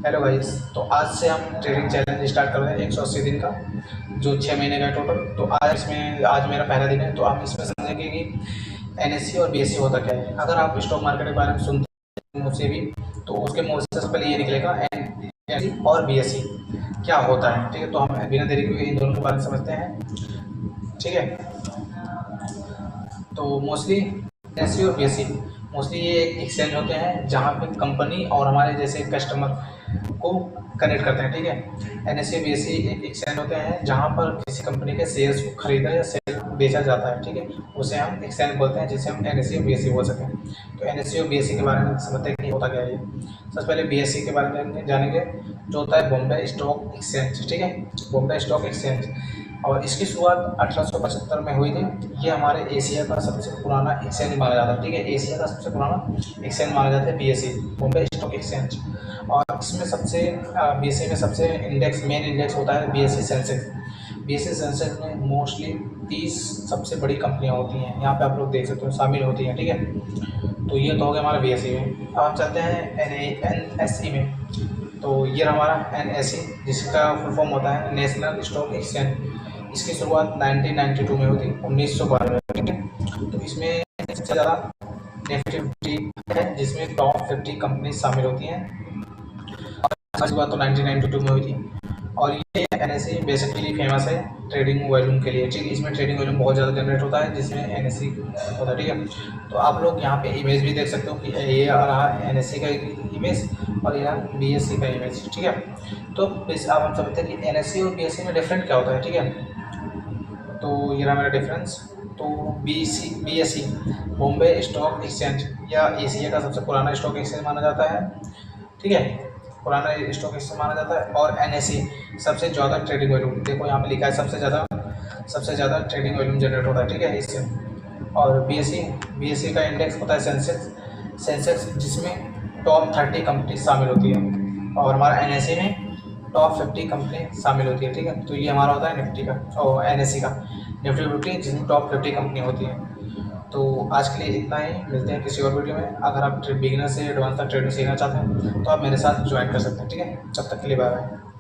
Hello guys. तो आज से हम ट्रेडिंग चैलेंज स्टार्ट कर रहे हैं 180 दिन का, जो 6 महीने का है टोटल। तो आज मेरा पहला दिन है। तो आप इसमें समझेंगे कि एनएससी और बीएससी होता क्या है। अगर आप स्टॉक मार्केट के बारे में सुनते हैं मुझसे भी, तो उसके मुँह से सबसे पहले ये निकलेगा एनएससी और बीएससी क्या होता है। ठीक है, तो हम बिना देरी के इन दोनों के बारे में समझते हैं। ठीक है, तो मोस्टली एनएससी और बीएससी मोस्टली ये एक एक्सचेंज होते हैं जहाँ पे कंपनी और हमारे जैसे कस्टमर को कनेक्ट करते हैं। ठीक है, एनएससी बीएससी एक एक्सचेंज होते हैं जहाँ पर किसी कंपनी के शेयर्स को खरीदा या शेयर बेचा जाता है। ठीक है, उसे हम एक्सचेंज बोलते हैं, जिसे हम एनएससी और बीएससी बोल सकें। तो एनएससी और बीएससी के बारे में समझते हैं कि होता क्या है ये। सबसे पहले बीएससी के बारे में जानेंगे, जो होता है बॉम्बे स्टॉक एक्सचेंज। ठीक है, बॉम्बे स्टॉक एक्सचेंज, और इसकी शुरुआत 1875 में हुई थी। ये हमारे एशिया का सबसे पुराना एक्सचेंज माना जाता है। ठीक है, एशिया का सबसे पुराना एक्सचेंज माना जाता है बीएससी, बॉम्बे स्टॉक एक्सचेंज। और इसमें बीएससी में सबसे मेन इंडेक्स होता है बीएससी सेंसेक्स। बीएससी सेंसेक्स में मोस्टली 30 सबसे बड़ी कंपनियां होती हैं, यहाँ पे आप लोग देख सकते हो शामिल होती हैं। ठीक है, तो ये तो हो गया हमारा बीएससी में। अब हम चलते हैं एनएसई में। तो ये हमारा एनएसई, जिसका फुल फॉर्म होता है नेशनल स्टॉक एक्सचेंज। इसकी शुरुआत 1992 में हुई थी, 1912 में। ठीक है, तो इसमें सबसे ज़्यादा निफ्टी 50 है, जिसमें टॉप 50 कंपनी शामिल होती हैं। इसकी शुरुआत तो 1992 में हुई थी। और ये एनएससी बेसिकली फेमस है ट्रेडिंग वॉल्यूम के लिए। ठीक है, इसमें ट्रेडिंग वॉल्यूम बहुत ज़्यादा जनरेट होता है, जिसमें एनएससी होता है। ठीक है, तो आप लोग यहाँ पे इमेज भी देख सकते हो कि ये आ रहा है एनएससी का इमेज और यह बीएससी का इमेज। ठीक है, तो अब हम समझते हैं कि एनएससी और बीएससी में डिफरेंट क्या होता है। ठीक है, तो ये रहा मेरा डिफरेंस। तो बीएससी बॉम्बे स्टॉक एक्सचेंज या एशिया का सबसे पुराना स्टॉक एक्सचेंज माना जाता है। ठीक है, पुराना स्टॉक एक्सचेंज माना जाता है। और एनएससी सबसे ज़्यादा ट्रेडिंग वॉल्यूम, देखो यहाँ पे लिखा है सबसे ज़्यादा ट्रेडिंग वॉल्यूम जनरेट होता है। ठीक है, इससे। और बीएससी का इंडेक्स होता है सेंसेक्स, जिसमें टॉप 30 कंपनी शामिल होती है। और हमारा एनएससी में टॉप 50 कंपनी शामिल होती है। ठीक है, तो ये हमारा होता है निफ्टी का और एनएससी का निफ्टी 50, जिसमें टॉप 50 कंपनी होती है। तो आज के लिए इतना ही, मिलते हैं किसी और वीडियो में। अगर आप बिगिनर से एडवांस तक ट्रेडिंग सीखना चाहते हैं तो आप मेरे साथ ज्वाइन कर सकते हैं। ठीक है, तब तक के लिए बाय बाय।